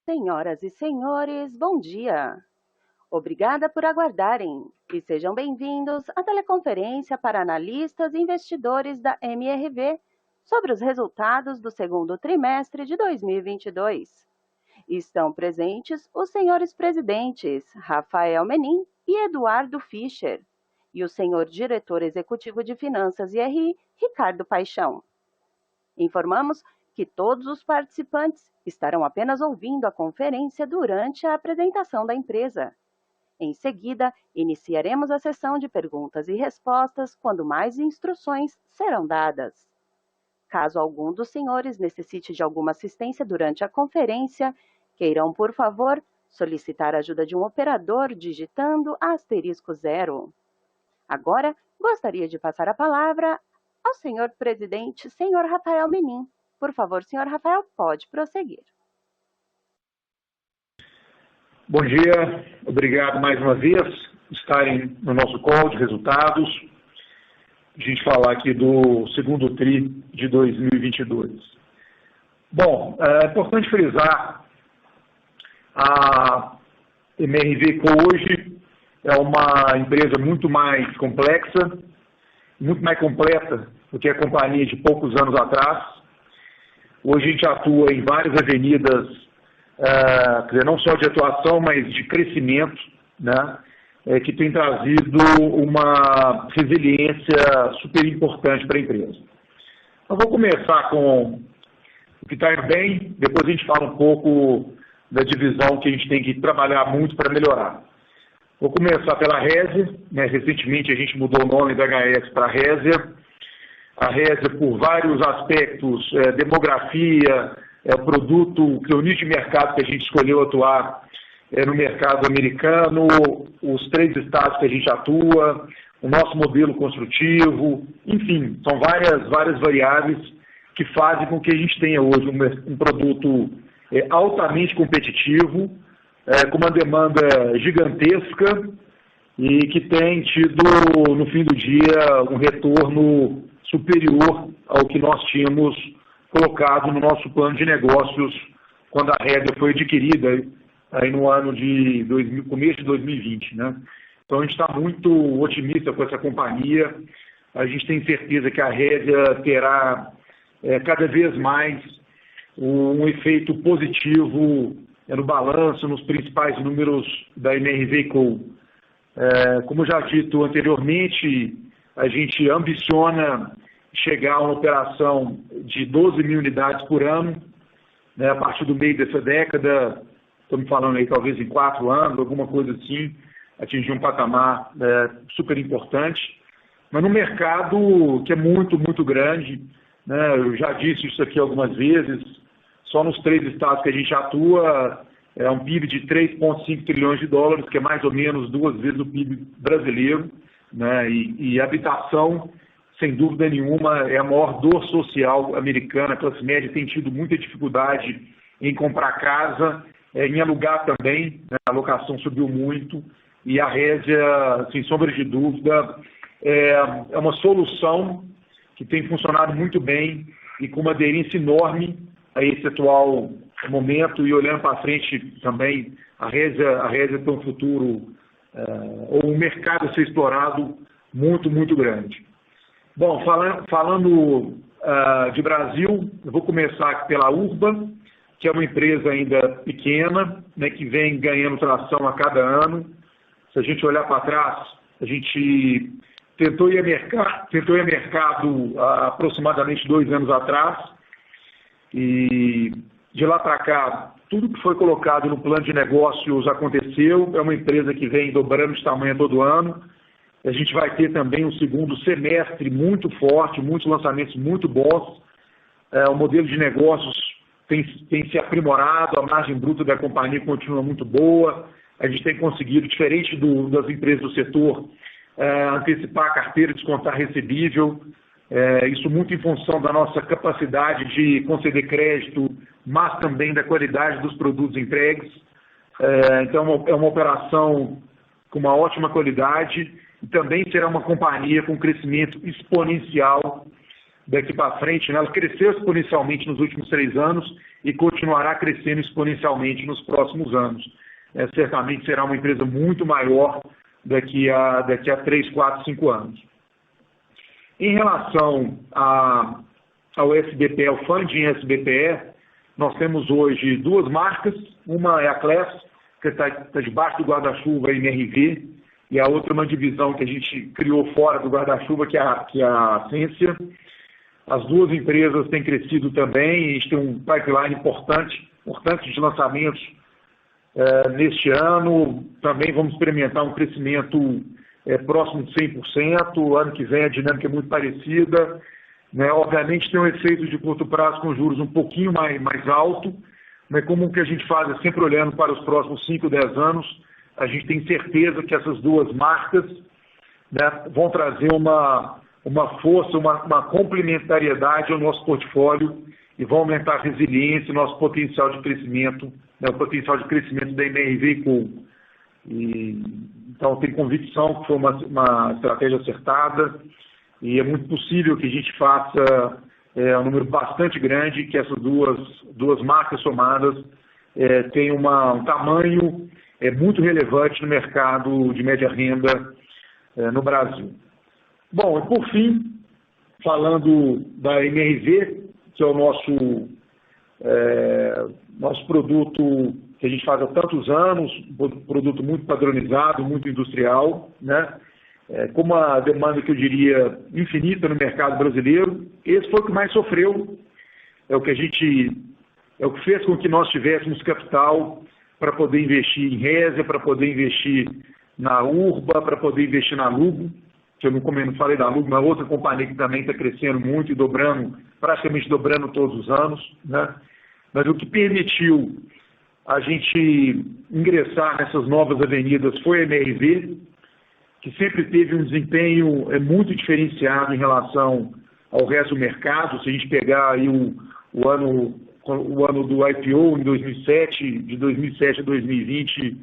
Senhoras e senhores, bom dia. Obrigada por aguardarem e sejam bem-vindos à teleconferência para analistas e investidores da MRV sobre os resultados do segundo trimestre de 2022. Estão presentes os senhores presidentes Rafael Menin e Eduardo Fischer e o senhor diretor executivo de Finanças e RI, Ricardo Paixão. Informamos que todos os participantes estarão apenas ouvindo a conferência durante a apresentação da empresa. Em seguida, iniciaremos a sessão de perguntas e respostas quando mais instruções serão dadas. Caso algum dos senhores necessite de alguma assistência durante a conferência, queiram, por favor, solicitar a ajuda de um operador digitando *0. Agora, gostaria de passar a palavra ao senhor presidente, senhor Rafael Menin. Por favor, senhor Rafael, pode prosseguir. Bom dia, obrigado mais uma vez por estarem no nosso call de resultados. A gente falar aqui do segundo TRI de 2022. Bom, é importante frisar, a MRV hoje é uma empresa muito mais complexa, muito mais completa do que a companhia de poucos anos atrás. Hoje a gente atua em várias avenidas, quer dizer, não só de atuação, mas de crescimento, né, que tem trazido uma resiliência super importante para a empresa. Eu vou começar com o que está indo bem, depois a gente fala um pouco da divisão que a gente tem que trabalhar muito para melhorar. Vou começar pela Resia, né, recentemente a gente mudou o nome da HS para Resia. A Resia, por vários aspectos, demografia, o produto, que é o nicho de mercado que a gente escolheu atuar no mercado americano, os 3 estados que a gente atua, o nosso modelo construtivo, enfim, são várias variáveis que fazem com que a gente tenha hoje um produto altamente competitivo, com uma demanda gigantesca e que tem tido, no fim do dia, um retorno superior ao que nós tínhamos colocado no nosso plano de negócios quando a Resia foi adquirida aí no ano de começo de 2020, né? Então a gente está muito otimista com essa companhia. A gente tem certeza que a Resia terá cada vez mais um efeito positivo no balanço, nos principais números da MRV Co. Como já dito anteriormente, a gente ambiciona chegar a uma operação de 12 mil unidades por ano, né, a partir do meio dessa década, estamos falando aí talvez em 4 anos, alguma coisa assim, atingir um patamar super importante, mas num mercado que é muito, muito grande, né, eu já disse isso aqui algumas vezes, só nos 3 estados que a gente atua, é um PIB de 3,5 trilhões de dólares, que é mais ou menos 2 vezes o PIB brasileiro, né, e habitação, sem dúvida nenhuma, é a maior dor social americana. A classe média tem tido muita dificuldade em comprar casa, em alugar também, né? A locação subiu muito, e a Resia, sem sombra de dúvida, é uma solução que tem funcionado muito bem e com uma aderência enorme a esse atual momento, e olhando para frente também, a Resia tem um futuro, ou um mercado a ser explorado muito, muito grande. Bom, falando de Brasil, eu vou começar pela Urba, que é uma empresa ainda pequena, né, que vem ganhando tração a cada ano. Se a gente olhar para trás, a gente tentou ir a mercado há aproximadamente 2 anos atrás, e de lá para cá, tudo que foi colocado no plano de negócios aconteceu. É uma empresa que vem dobrando de tamanho todo ano. A gente vai ter também um segundo semestre muito forte, muitos lançamentos muito bons. O modelo de negócios tem se aprimorado, a margem bruta da companhia continua muito boa. A gente tem conseguido, diferente das empresas do setor, antecipar a carteira, descontar recebível. Isso muito em função da nossa capacidade de conceder crédito, mas também da qualidade dos produtos entregues. Então, é uma operação com uma ótima qualidade, e também será uma companhia com crescimento exponencial daqui para frente, né? Ela cresceu exponencialmente nos últimos 3 anos e continuará crescendo exponencialmente nos próximos anos. Certamente será uma empresa muito maior daqui a 3, 4, 5 anos. Em relação ao SBPE, ao funding SBPE, nós temos hoje 2 marcas. Uma é a Class, que está debaixo do guarda-chuva MRV, e a outra é uma divisão que a gente criou fora do guarda-chuva, que é a Ascensia. As 2 empresas têm crescido também, a gente tem um pipeline importante de lançamentos neste ano. Também vamos experimentar um crescimento próximo de 100%. Ano que vem a dinâmica é muito parecida. Né? Obviamente tem um efeito de curto prazo com juros um pouquinho mais alto, mas como o que a gente faz é sempre olhando para os próximos 5, 10 anos, a gente tem certeza que essas 2 marcas, né, vão trazer uma força, uma complementariedade ao nosso portfólio e vão aumentar a resiliência e nosso potencial de crescimento, né, o potencial de crescimento da MRV &Co. Então, tenho convicção que foi uma estratégia acertada e é muito possível que a gente faça um número bastante grande, que essas duas marcas somadas tenham um tamanho muito relevante no mercado de média renda no Brasil. Bom, e por fim, falando da MRV, que é o nosso produto que a gente faz há tantos anos, um produto muito padronizado, muito industrial, né? Com uma demanda que eu diria infinita no mercado brasileiro. Esse foi o que mais sofreu, é o que fez com que nós tivéssemos capital para poder investir em Resia, para poder investir na Urba, para poder investir na Lugo, que eu não falei da Lugo, mas outra companhia que também está crescendo muito e praticamente dobrando todos os anos, né? Mas o que permitiu a gente ingressar nessas novas avenidas foi a MRV, que sempre teve um desempenho muito diferenciado em relação ao resto do mercado. Se a gente pegar aí o ano do IPO em 2007, de 2007 a 2020,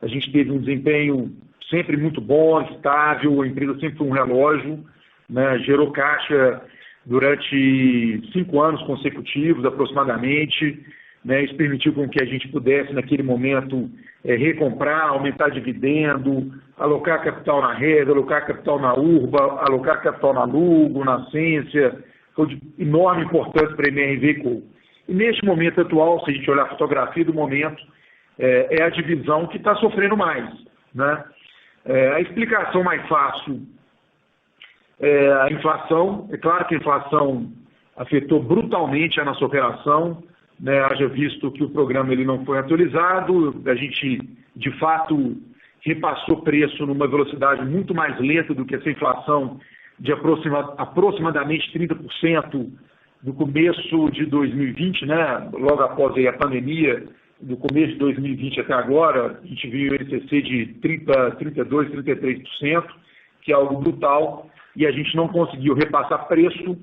a gente teve um desempenho sempre muito bom, estável, a empresa sempre foi um relógio, né? Gerou caixa durante 5 anos consecutivos, aproximadamente, né? Isso permitiu com que a gente pudesse, naquele momento, recomprar, aumentar dividendo, alocar capital na Resia, alocar capital na Urba, alocar capital na Lugo, na Ascensia. Foi de enorme importância para a MRV &Co. E neste momento atual, se a gente olhar a fotografia do momento, é a divisão que está sofrendo mais, né? A explicação mais fácil é a inflação. É claro que a inflação afetou brutalmente a nossa operação, né? Haja visto que o programa ele não foi atualizado, a gente, de fato, repassou preço numa velocidade muito mais lenta do que essa inflação de aproximadamente 30% no começo de 2020, né? Logo após aí a pandemia, do começo de 2020 até agora, a gente viu o INCC de 30%, 32%, 33%, que é algo brutal, e a gente não conseguiu repassar preço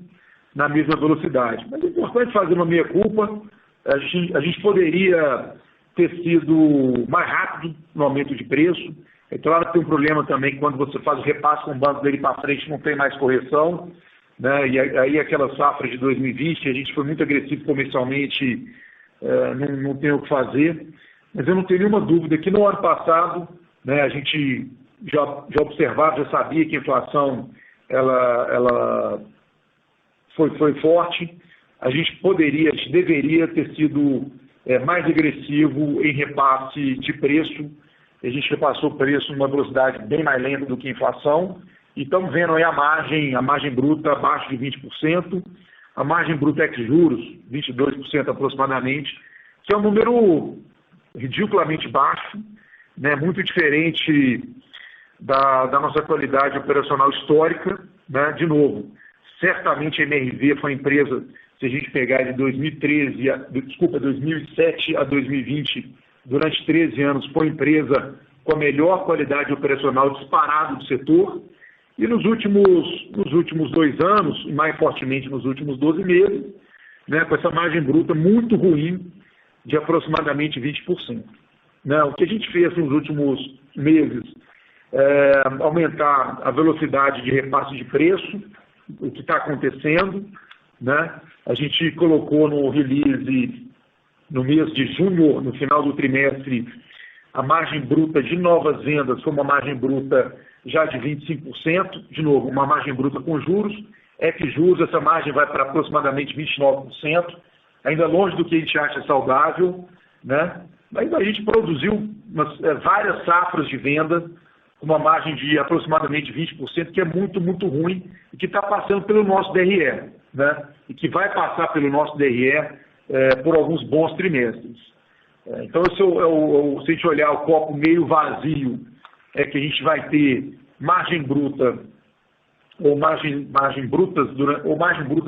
na mesma velocidade. Mas é importante fazer uma meia-culpa. A gente poderia ter sido mais rápido no aumento de preço. É claro que tem um problema também que quando você faz o repasse com o banco dele para frente não tem mais correção, né? E aí aquela safra de 2020, a gente foi muito agressivo comercialmente, não tem o que fazer. Mas eu não tenho nenhuma dúvida que no ano passado, né, a gente já observava, já sabia que a inflação ela foi forte. A gente deveria ter sido mais agressivo em repasse de preço. A gente repassou o preço numa velocidade bem mais lenta do que a inflação. E estamos vendo aí a margem bruta abaixo de 20%, a margem bruta ex-juros, 22% aproximadamente, que é um número ridiculamente baixo, né, muito diferente da nossa qualidade operacional histórica, né? De novo, certamente a MRV foi a empresa, se a gente pegar de 2007 a 2020, durante 13 anos, foi a empresa com a melhor qualidade operacional disparado do setor. E nos últimos 2 anos, e mais fortemente nos últimos 12 meses, né, com essa margem bruta muito ruim de aproximadamente 20%. Né? O que a gente fez nos últimos meses é aumentar a velocidade de repasse de preço, o que está acontecendo, né? A gente colocou no release, no mês de junho, no final do trimestre, a margem bruta de novas vendas foi uma margem bruta já de 25%, de novo, uma margem bruta com juros. Ex-juros, essa margem vai para aproximadamente 29%, ainda longe do que a gente acha saudável, né? Mas a gente produziu várias safras de venda, uma margem de aproximadamente 20%, que é muito, muito ruim, e que está passando pelo nosso DRE, né? E que vai passar pelo nosso DRE por alguns bons trimestres. Então, se a gente olhar o copo meio vazio, é que a gente vai ter margem bruta ou margem bruta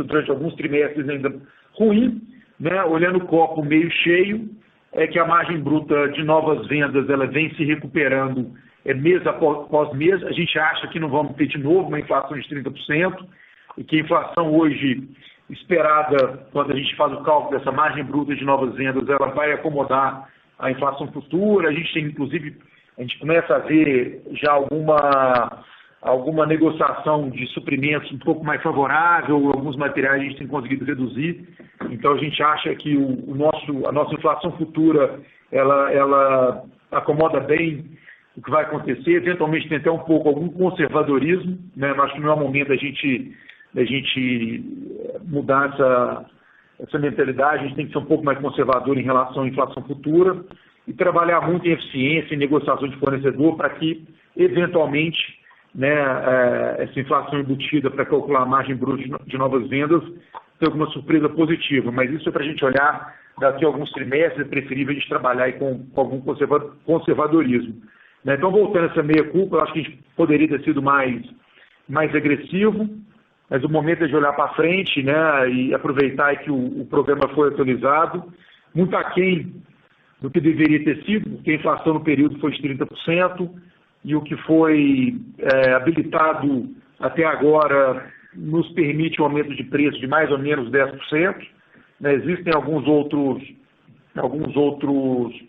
durante alguns trimestres ainda ruim, né? Olhando o copo meio cheio, é que a margem bruta de novas vendas ela vem se recuperando mês após mês. A gente acha que não vamos ter de novo uma inflação de 30%, e que a inflação hoje esperada, quando a gente faz o cálculo dessa margem bruta de novas vendas, ela vai acomodar a inflação futura. A gente tem, inclusive, a gente começa a ver já alguma negociação de suprimentos um pouco mais favorável, alguns materiais a gente tem conseguido reduzir. Então, a gente acha que a nossa inflação futura, ela acomoda bem o que vai acontecer. Eventualmente tem até algum conservadorismo, né? Eu acho que não é o momento da gente mudar essa mentalidade. A gente tem que ser um pouco mais conservador em relação à inflação futura e trabalhar muito em eficiência, em negociação de fornecedor, para que, eventualmente, né, essa inflação embutida para calcular a margem bruta de novas vendas tenha alguma surpresa positiva. Mas isso é para a gente olhar daqui a alguns trimestres. É preferível a gente trabalhar aí com algum conservadorismo, né? Então, voltando a essa meia-culpa, eu acho que a gente poderia ter sido mais agressivo, mas o momento é de olhar para frente, né, e aproveitar que o programa foi atualizado, muito aquém do que deveria ter sido, porque a inflação no período foi de 30%, e o que foi habilitado até agora nos permite um aumento de preço de mais ou menos 10%. Né? Existem alguns outros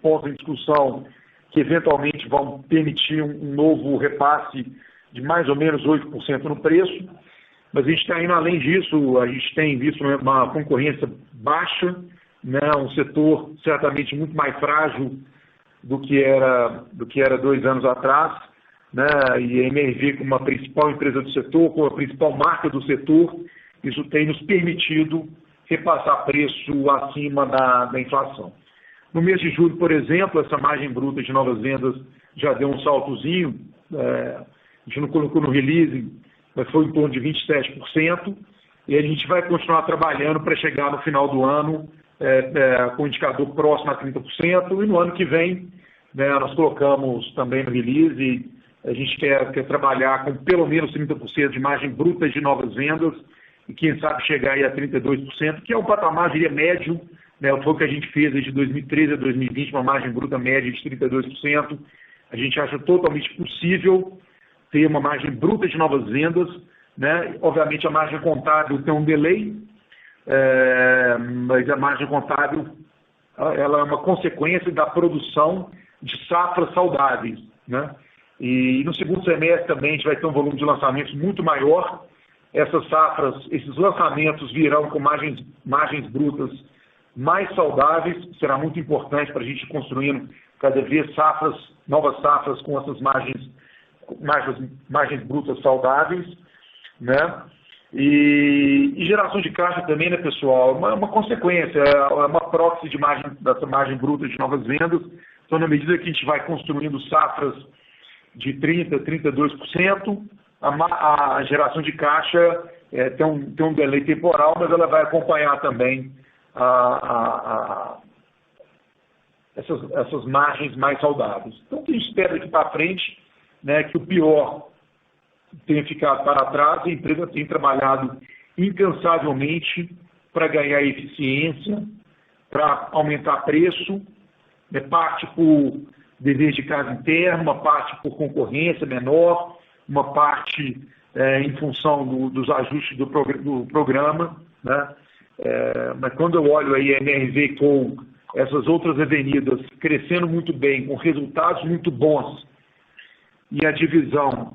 pontos em discussão que eventualmente vão permitir um novo repasse de mais ou menos 8% no preço. Mas a gente está indo além disso. A gente tem visto uma concorrência baixa, né? Um setor certamente muito mais frágil do que era 2 anos atrás, né? E a MRV, como a principal empresa do setor, como a principal marca do setor, isso tem nos permitido repassar preço acima da inflação. No mês de julho, por exemplo, essa margem bruta de novas vendas já deu um saltozinho, a gente não colocou no release, mas foi em torno de 27%, e a gente vai continuar trabalhando para chegar no final do ano com o indicador próximo a 30%, e no ano que vem, né, nós colocamos também no release, a gente quer trabalhar com pelo menos 30% de margem bruta de novas vendas, e quem sabe chegar aí a 32%, que é um patamar, diria, médio, né? Foi o que a gente fez de 2013 a 2020, uma margem bruta média de 32%. A gente acha totalmente possível ter uma margem bruta de novas vendas, né? Obviamente a margem contábil tem um delay, mas a margem contábil ela é uma consequência da produção de safras saudáveis, né? E no segundo semestre também a gente vai ter um volume de lançamentos muito maior. Essas safras, esses lançamentos virão com margens brutas mais saudáveis. Será muito importante para a gente ir construindo cada vez novas safras com essas margens brutas saudáveis, né? E geração de caixa também, né, pessoal? Uma consequência, é uma proxy dessa margem bruta de novas vendas. Então, na medida que a gente vai construindo safras de 30%, 32%, a geração de caixa tem um delay temporal, mas ela vai acompanhar também essas margens mais saudáveis. Então, o que a gente espera daqui para frente, né, que o pior tenha ficado para trás. A empresa tem trabalhado incansavelmente para ganhar eficiência, para aumentar preço, né, parte por dever de casa interna, uma parte por concorrência menor, uma parte em função dos ajustes do programa, né? Mas quando eu olho aí a MRV com essas outras avenidas crescendo muito bem, com resultados muito bons, e a divisão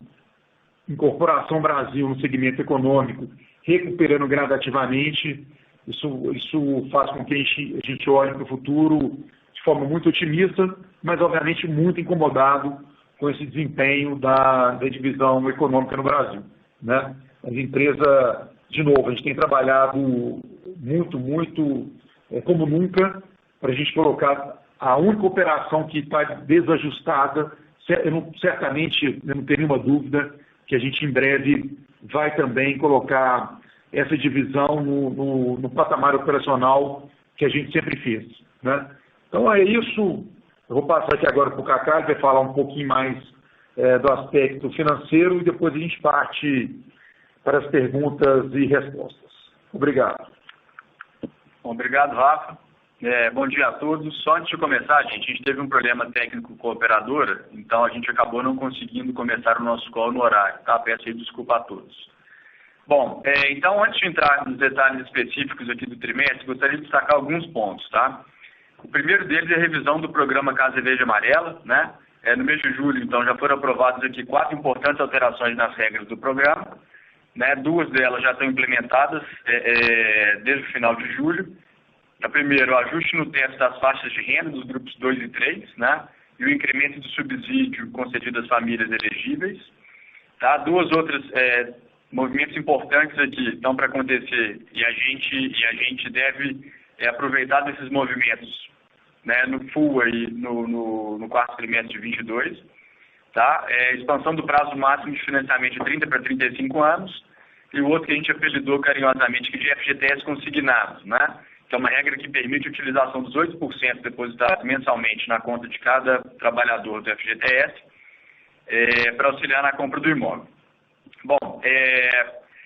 Incorporação Brasil no segmento econômico recuperando gradativamente. Isso faz com que a gente olhe para o futuro de forma muito otimista, mas obviamente muito incomodado com esse desempenho da divisão econômica no Brasil, né? As empresas, de novo, a gente tem trabalhado muito, como nunca, para a gente colocar a única operação que está desajustada. Certamente, eu não tenho nenhuma dúvida que a gente em breve vai também colocar essa divisão no patamar operacional que a gente sempre fez, né? Então é isso. Eu vou passar aqui agora para o Kaká, ele vai falar um pouquinho mais do aspecto financeiro e depois a gente parte para as perguntas e respostas. Obrigado. Obrigado, Rafa. Bom dia a todos. Só antes de começar, a gente teve um problema técnico com a operadora, então a gente acabou não conseguindo começar o nosso call no horário, tá? Peço aí desculpa a todos. Bom, então antes de entrar nos detalhes específicos aqui do trimestre, gostaria de destacar alguns pontos, tá? O primeiro deles é a revisão do programa Casa Verde Amarela, né? No mês de julho, então, já foram aprovadas aqui 4 importantes alterações nas regras do programa, né? 2 delas já estão implementadas desde o final de julho. A primeira, o ajuste no teto das faixas de renda dos grupos 2 e 3, né? E o incremento do subsídio concedido às famílias elegíveis. Tá? 2 outras movimentos importantes aqui estão para acontecer e a gente deve aproveitar desses movimentos, né, no full aí, no quarto trimestre de 22, tá? Expansão do prazo máximo de financiamento de 30 para 35 anos e o outro que a gente apelidou carinhosamente de FGTS consignados, né? Que é uma regra que permite a utilização dos 8% depositados mensalmente na conta de cada trabalhador do FGTS para auxiliar na compra do imóvel. Bom,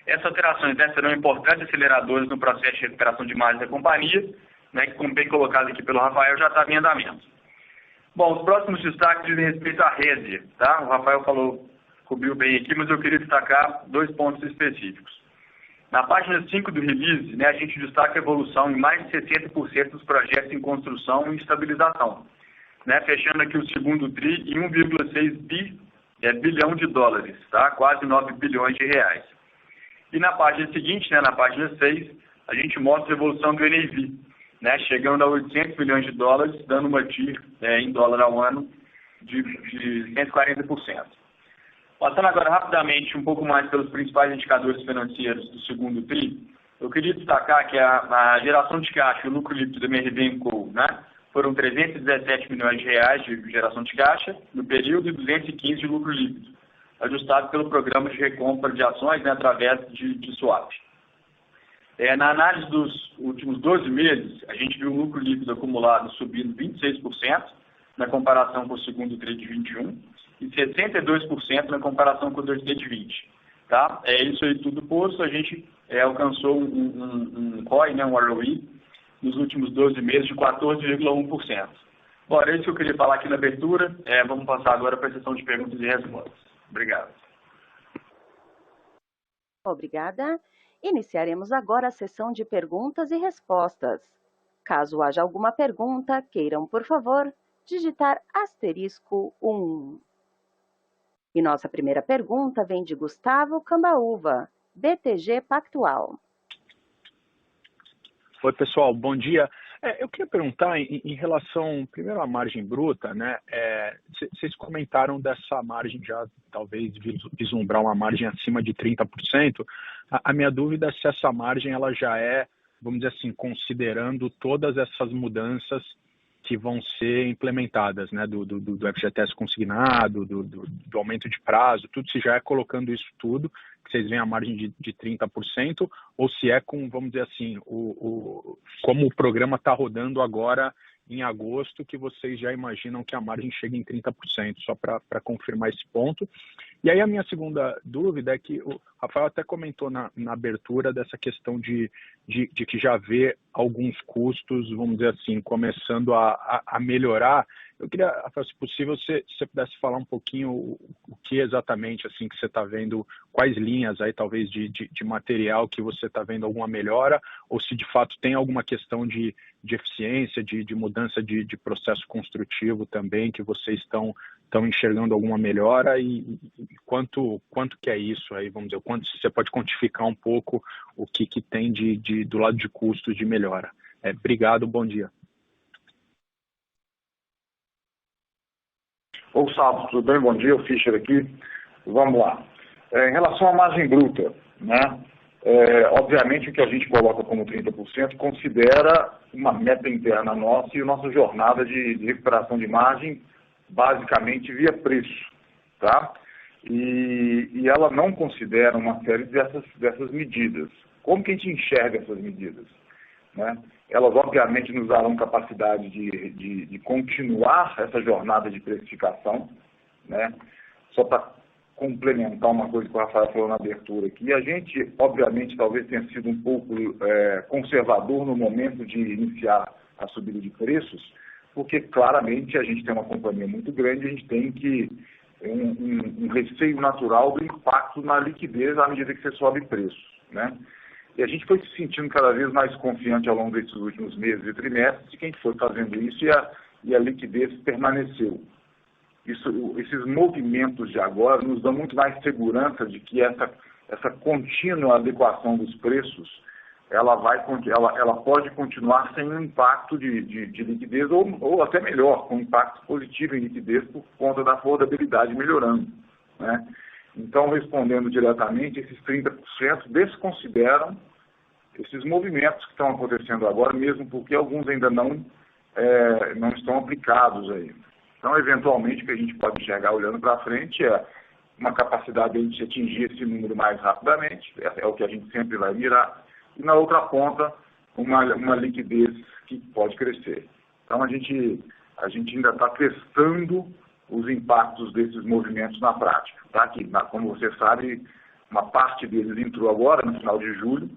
essas alterações serão importantes aceleradores no processo de recuperação de margem da companhia, né, que, como bem colocado aqui pelo Rafael, já está em andamento. Bom, os próximos destaques dizem respeito à Resia, tá? O Rafael cobriu bem aqui, mas eu queria destacar 2 pontos específicos. Na página 5 do release, né, a gente destaca a evolução em mais de 60% dos projetos em construção e estabilização, né, fechando aqui o segundo TRI em 1,6 bilhão de dólares, tá? Quase 9 bilhões de reais. E na página seguinte, né, na página 6, a gente mostra a evolução do NAV, né, chegando a 800 bilhões de dólares, dando uma TIR em dólar ao ano de 140%. Passando agora rapidamente um pouco mais pelos principais indicadores financeiros do segundo TRI, eu queria destacar que a geração de caixa e o lucro líquido da MRV & Co., né, foram 317 milhões de reais de geração de caixa no período e 215 de lucro líquido, ajustado pelo programa de recompra de ações, né, através de swap. Na análise dos últimos 12 meses, a gente viu o lucro líquido acumulado subindo 26% na comparação com o segundo TRI de 21 e 62% na comparação com o 2T de 20. Tá? Isso aí tudo posto, a gente alcançou um ROI, né, um ROE, nos últimos 12 meses de 14,1%. Bom, era isso que eu queria falar aqui na abertura. Vamos passar agora para a sessão de perguntas e respostas. Obrigado. Obrigada. Iniciaremos agora a sessão de perguntas e respostas. Caso haja alguma pergunta, queiram, por favor, digitar *1. E nossa primeira pergunta vem de Gustavo Cambaúva, BTG Pactual. Oi, pessoal, bom dia. Eu queria perguntar em relação, primeiro, à margem bruta, né? Vocês comentaram dessa margem já, talvez, vislumbrar uma margem acima de 30%. A minha dúvida é se essa margem ela já vamos dizer assim, considerando todas essas mudanças que vão ser implementadas, né? Do FGTS consignado, do aumento de prazo, tudo, se já colocando isso tudo, que vocês veem a margem de 30%, ou se vamos dizer assim, como o programa está rodando agora em agosto, que vocês já imaginam que a margem chegue em 30%, só para confirmar esse ponto. E aí a minha segunda dúvida é que o Rafael até comentou na abertura dessa questão de que já vê alguns custos, vamos dizer assim, começando a melhorar. Eu queria, Rafael, se possível, se você pudesse falar um pouquinho o que exatamente assim que você está vendo, quais linhas aí talvez de material que você está vendo alguma melhora, ou se de fato tem alguma questão de eficiência, de mudança de processo construtivo também, que vocês estão enxergando alguma melhora e quanto que é isso aí, vamos dizer, quanto você pode quantificar um pouco o que tem do lado de custos de melhora. Obrigado, bom dia. Ô, Salvo, tudo bem? Bom dia, o Fischer aqui. Vamos lá. Em relação à margem bruta, né? Obviamente o que a gente coloca como 30% considera uma meta interna nossa e a nossa jornada de recuperação de margem basicamente via preço, tá? E ela não considera uma série dessas medidas. Como que a gente enxerga essas medidas? Né? Elas, obviamente, nos darão capacidade de continuar essa jornada de precificação, né? Só para complementar uma coisa que o Rafael falou na abertura aqui, a gente, obviamente, talvez tenha sido um pouco conservador no momento de iniciar a subida de preços, porque claramente a gente tem uma companhia muito grande, a gente tem um receio natural do impacto na liquidez à medida que você sobe preços, né? E a gente foi se sentindo cada vez mais confiante ao longo desses últimos meses e trimestres de que a gente foi fazendo isso e a liquidez permaneceu. Esses movimentos de agora nos dão muito mais segurança de que essa contínua adequação dos preços ela pode continuar sem um impacto de liquidez ou até melhor, com um impacto positivo em liquidez por conta da affordabilidade melhorando, né? Então, respondendo diretamente, esses 30% desconsideram esses movimentos que estão acontecendo agora, mesmo porque alguns ainda não estão aplicados aí. Então, eventualmente, o que a gente pode enxergar olhando para frente é uma capacidade de atingir esse número mais rapidamente, é o que a gente sempre vai mirar, e na outra ponta, uma liquidez que pode crescer. Então, a gente ainda está testando os impactos desses movimentos na prática. Tá? Que, como você sabe, uma parte deles entrou agora, no final de julho,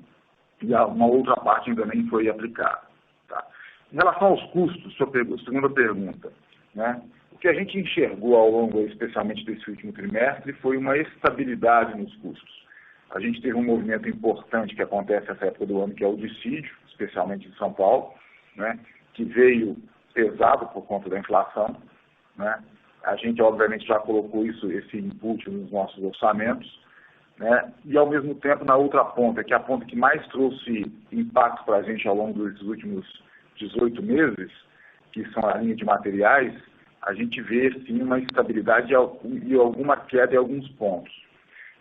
e uma outra parte ainda nem foi aplicada. Tá? Em relação aos custos, segunda pergunta, né? O que a gente enxergou ao longo, especialmente desse último trimestre, foi uma estabilidade nos custos. A gente teve um movimento importante que acontece nessa época do ano, que é o dissídio, especialmente em São Paulo, né? Que veio pesado por conta da inflação, né? A gente, obviamente, já colocou esse input nos nossos orçamentos, né? E, ao mesmo tempo, na outra ponta, que é a ponta que mais trouxe impacto para a gente ao longo dos últimos 18 meses, que são a linha de materiais, a gente vê, sim, uma estabilidade e alguma queda em alguns pontos.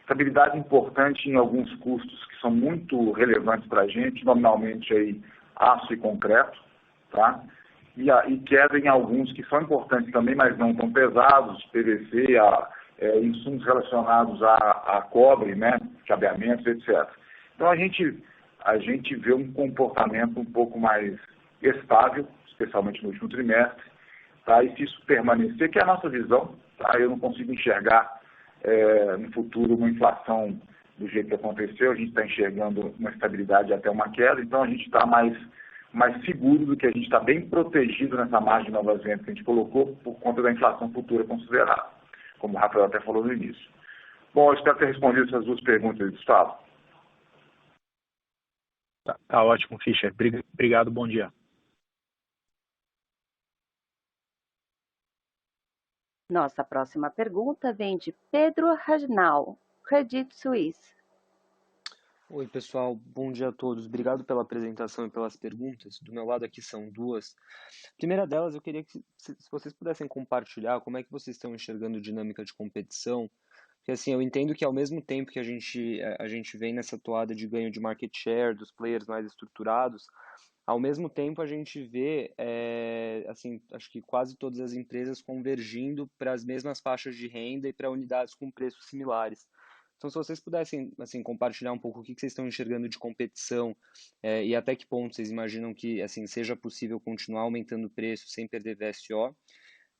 Estabilidade importante em alguns custos que são muito relevantes para a gente, nominalmente aí, aço e concreto, tá? E queda em alguns que são importantes também, mas não tão pesados, PVC, insumos relacionados a cobre, né, cabeamentos, etc. Então, a gente vê um comportamento um pouco mais estável, especialmente no último trimestre, tá? E se isso permanecer, que é a nossa visão, tá? Eu não consigo enxergar no futuro uma inflação do jeito que aconteceu, a gente está enxergando uma estabilidade até uma queda, então a gente está mais seguro do que a gente está bem protegido nessa margem de novas vendas que a gente colocou por conta da inflação futura considerada, como o Rafael até falou no início. Bom, eu espero ter respondido essas duas perguntas, Gustavo. Tá ótimo, Fischer. Obrigado, bom dia. Nossa próxima pergunta vem de Pedro Ragnal, Credit Suisse. Oi, pessoal. Bom dia a todos. Obrigado pela apresentação e pelas perguntas. Do meu lado aqui são duas. A primeira delas, eu queria que se vocês pudessem compartilhar como é que vocês estão enxergando dinâmica de competição. Porque, assim, eu entendo que ao mesmo tempo que a gente vem nessa toada de ganho de market share dos players mais estruturados, ao mesmo tempo a gente vê, assim, acho que quase todas as empresas convergindo para as mesmas faixas de renda e para unidades com preços similares. Então, se vocês pudessem, assim, compartilhar um pouco o que vocês estão enxergando de competição e até que ponto vocês imaginam que, assim, seja possível continuar aumentando o preço sem perder VSO.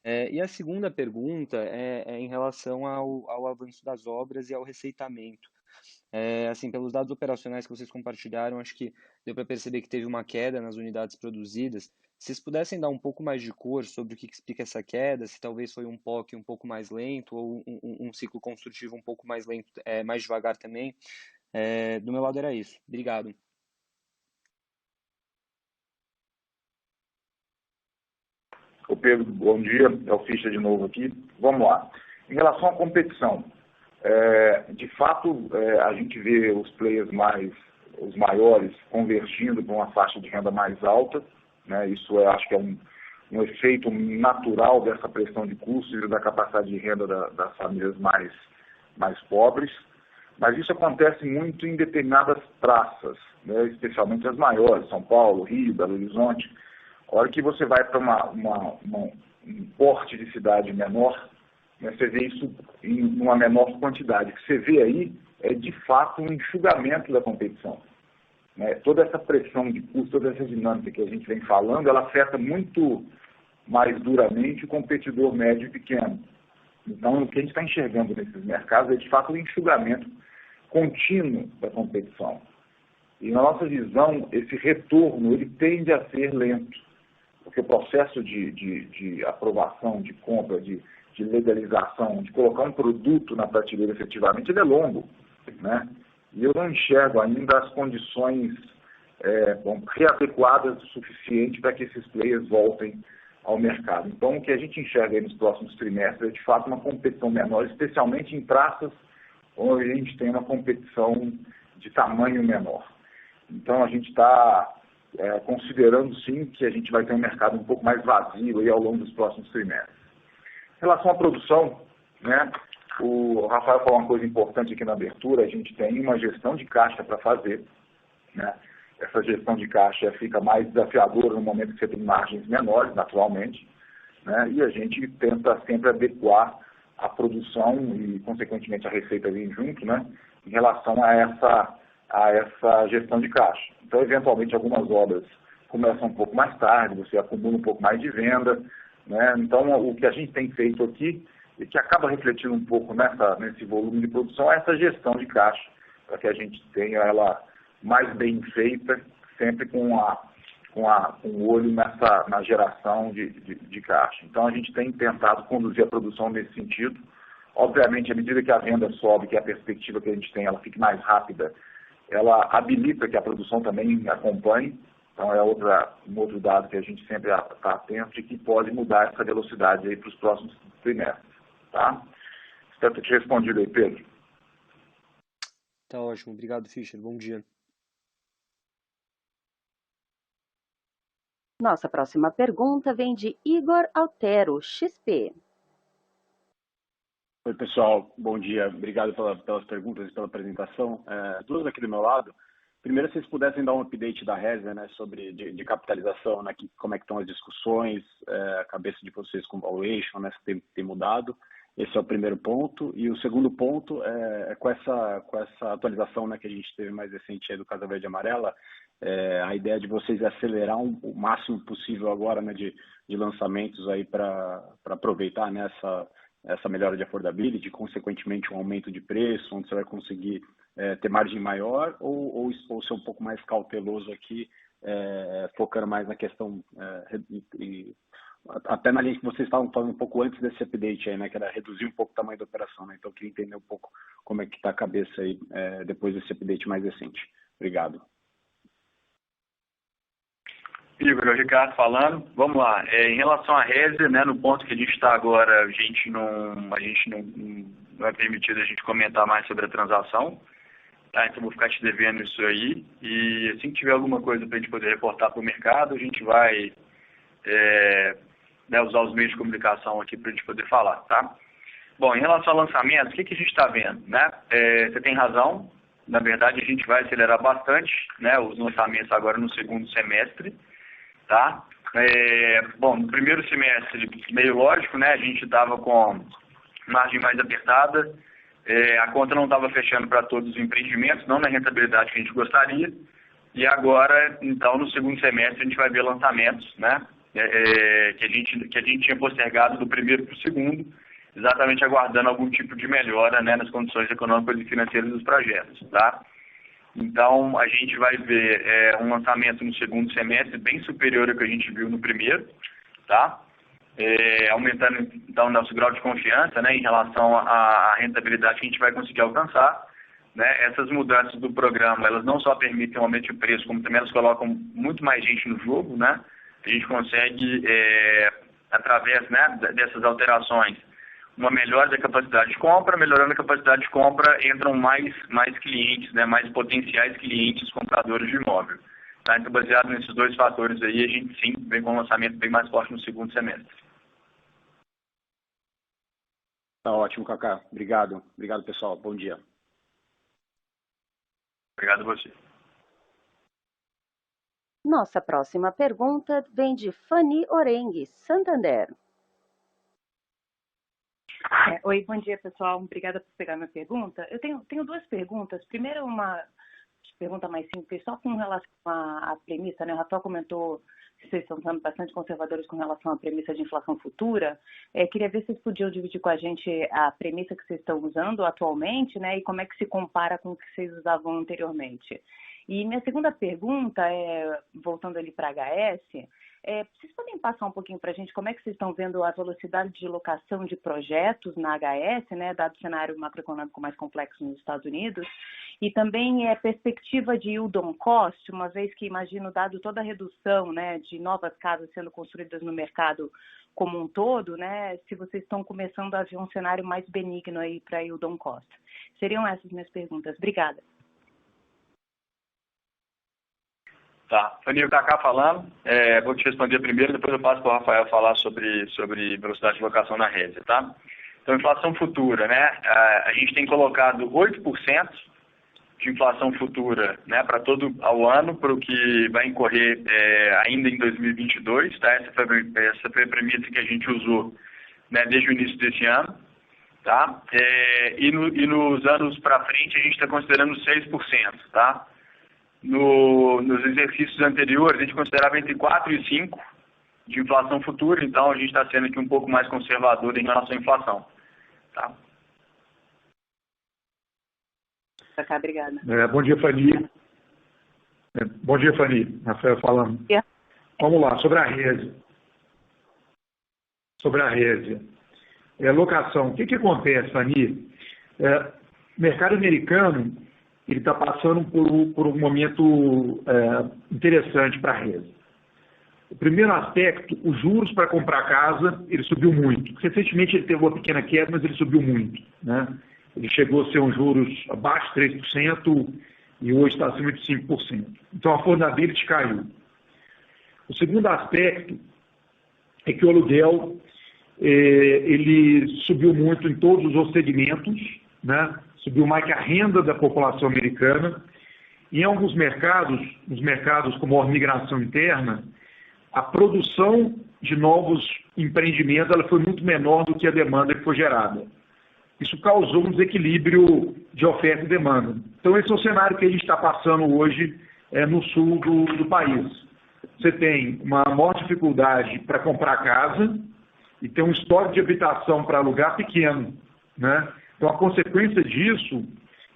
E a segunda pergunta é em relação ao avanço das obras e ao receitamento. Assim, pelos dados operacionais que vocês compartilharam, acho que deu para perceber que teve uma queda nas unidades produzidas. Se vocês pudessem dar um pouco mais de cor sobre o que explica essa queda, se talvez foi um POC um pouco mais lento ou um ciclo construtivo um pouco mais lento, mais devagar também. Do meu lado era isso. Obrigado. Ô Pedro, bom dia. É o Fischer de novo aqui. Vamos lá. Em relação à competição, de fato, a gente vê os players os maiores convergindo para uma faixa de renda mais alta, né? Isso acho que é um efeito natural dessa pressão de custos e da capacidade de renda das famílias mais pobres, mas isso acontece muito em determinadas praças, né? Especialmente as maiores, São Paulo, Rio, Belo Horizonte. A hora que você vai para um porte de cidade menor, né, você vê isso em uma menor quantidade. O que você vê aí é, de fato, um enxugamento da competição. Né? Toda essa pressão de custo, toda essa dinâmica que a gente vem falando, ela afeta muito mais duramente o competidor médio e pequeno. Então, o que a gente está enxergando nesses mercados é, de fato, um enxugamento contínuo da competição. E, na nossa visão, esse retorno ele tende a ser lento, porque o processo de aprovação, de compra, de legalização, de colocar um produto na prateleira efetivamente, ele é longo, né? E eu não enxergo ainda as condições readequadas o suficiente para que esses players voltem ao mercado. Então, o que a gente enxerga aí nos próximos trimestres é, de fato, uma competição menor, especialmente em praças onde a gente tem uma competição de tamanho menor. Então, a gente está considerando, sim, que a gente vai ter um mercado um pouco mais vazio aí ao longo dos próximos trimestres. Em relação à produção, né, o Rafael falou uma coisa importante aqui na abertura, a gente tem uma gestão de caixa para fazer, né? Essa gestão de caixa fica mais desafiadora no momento que você tem margens menores, naturalmente, né? E a gente tenta sempre adequar a produção e, consequentemente, a receita vir junto, né, em relação a essa gestão de caixa. Então, eventualmente, algumas obras começam um pouco mais tarde, você acumula um pouco mais de venda, né? Então, o que a gente tem feito aqui, e que acaba refletindo um pouco nesse volume de produção, é essa gestão de caixa, para que a gente tenha ela mais bem feita, sempre com o olho na geração de caixa. Então, a gente tem tentado conduzir a produção nesse sentido. Obviamente, à medida que a venda sobe, que é a perspectiva que a gente tem, ela fique mais rápida, ela habilita que a produção também acompanhe. Então, é um outro dado que a gente sempre está atento e que pode mudar essa velocidade aí para os próximos trimestres. Tá? Espero ter te respondido aí, Pedro. Tá ótimo. Obrigado, Fischer. Bom dia. Nossa próxima pergunta vem de Igor Altero, XP. Oi, pessoal. Bom dia. Obrigado pelas perguntas e pela apresentação. Duas aqui do meu lado. Primeiro, se vocês pudessem dar um update da Resia, né, sobre de capitalização, né, como é que estão as discussões, a cabeça de vocês com valuation, né, se tem mudado. Esse é o primeiro ponto. E o segundo ponto é com essa atualização, né, que a gente teve mais recente aí do Casa Verde e Amarela, a ideia de vocês acelerar o máximo possível agora, né, de lançamentos aí para aproveitar, né, essa melhora de affordability, consequentemente um aumento de preço, onde você vai conseguir ter margem maior, ou ser um pouco mais cauteloso aqui, focando mais na questão, até na linha que vocês estavam falando um pouco antes desse update aí, né, que era reduzir um pouco o tamanho da operação, né? Então eu queria entender um pouco como é que está a cabeça aí depois desse update mais recente. Obrigado. Igor, é o Ricardo falando. Vamos lá. Em relação à Resia, né, no ponto que a gente está agora, a gente não é permitido a gente comentar mais sobre a transação. Tá? Então, vou ficar te devendo isso aí. E assim que tiver alguma coisa para a gente poder reportar para o mercado, a gente vai usar os meios de comunicação aqui para a gente poder falar. Tá? Bom, em relação ao lançamento, o que a gente está vendo? Né? Você tem razão. Na verdade, a gente vai acelerar bastante, né, os lançamentos agora no segundo semestre. Tá? Bom, no primeiro semestre, meio lógico, né? A gente estava com margem mais apertada, a conta não estava fechando para todos os empreendimentos, não na rentabilidade que a gente gostaria. E agora, então, no segundo semestre, a gente vai ver lançamentos, né? Que a gente tinha postergado do primeiro para o segundo, exatamente aguardando algum tipo de melhora, né, nas condições econômicas e financeiras dos projetos. Tá? Então, a gente vai ver um lançamento no segundo semestre bem superior ao que a gente viu no primeiro, tá? Aumentando, então, nosso grau de confiança, né, em relação à rentabilidade que a gente vai conseguir alcançar. Né? Essas mudanças do programa, elas não só permitem um aumento de preço, como também elas colocam muito mais gente no jogo, né? A gente consegue, através, né, dessas alterações, uma melhora da capacidade de compra. Melhorando a capacidade de compra, entram mais clientes, né, mais potenciais clientes compradores de imóvel. Tá? Então, baseado nesses dois fatores aí, a gente sim vem com um lançamento bem mais forte no segundo semestre. Tá ótimo, Kaká. Obrigado. Obrigado, pessoal. Bom dia. Obrigado a você. Nossa próxima pergunta vem de Fanny Orengue, Santander. Oi, bom dia, pessoal. Obrigada por pegar minha pergunta. Eu tenho duas perguntas. Primeiro, uma pergunta mais simples, só com relação à premissa, né? O Rafael comentou que vocês estão sendo bastante conservadores com relação à premissa de inflação futura. Queria ver se vocês podiam dividir com a gente a premissa que vocês estão usando atualmente, né? E como é que se compara com o que vocês usavam anteriormente. E minha segunda pergunta voltando ali para a HS, vocês podem passar um pouquinho para a gente como é que vocês estão vendo a velocidade de locação de projetos na HS, né, dado o cenário macroeconômico mais complexo nos Estados Unidos, e também perspectiva de yield on cost, uma vez que imagino, dado toda a redução, né, de novas casas sendo construídas no mercado como um todo, né, se vocês estão começando a ver um cenário mais benigno aí para yield on cost. Seriam essas minhas perguntas. Obrigada. Tá, Fanny, o Kaká falando, vou te responder primeiro, depois eu passo para o Rafael falar sobre velocidade de locação na rede, tá? Então, inflação futura, né? A gente tem colocado 8% de inflação futura, né, para todo ao ano, para o que vai incorrer ainda em 2022, tá? Essa foi a premissa que a gente usou, né, desde o início desse ano, tá? E nos anos para frente a gente está considerando 6%, tá? Nos exercícios anteriores, a gente considerava entre 4 e 5 de inflação futura, então a gente está sendo aqui um pouco mais conservador em relação à inflação. Tá? Obrigada. Bom dia, Fanny. Bom dia, Fanny. Rafael falando. Vamos lá, sobre a Resia. Locação. O que acontece, Fanny? Mercado americano, ele está passando por um momento interessante para a Resia. O primeiro aspecto, os juros para comprar casa, ele subiu muito. Recentemente ele teve uma pequena queda, mas ele subiu muito, né? Ele chegou a ser um juros abaixo de 3% e hoje está acima de 5%. Então a affordability caiu. O segundo aspecto é que o aluguel ele subiu muito em todos os segmentos, né? Subiu mais que a renda da população americana. E em alguns mercados, os mercados com maior migração interna, a produção de novos empreendimentos ela foi muito menor do que a demanda que foi gerada. Isso causou um desequilíbrio de oferta e demanda. Então esse é o cenário que a gente está passando hoje no sul do país. Você tem uma maior dificuldade para comprar casa e tem um estoque de habitação para alugar pequeno, né? Então, a consequência disso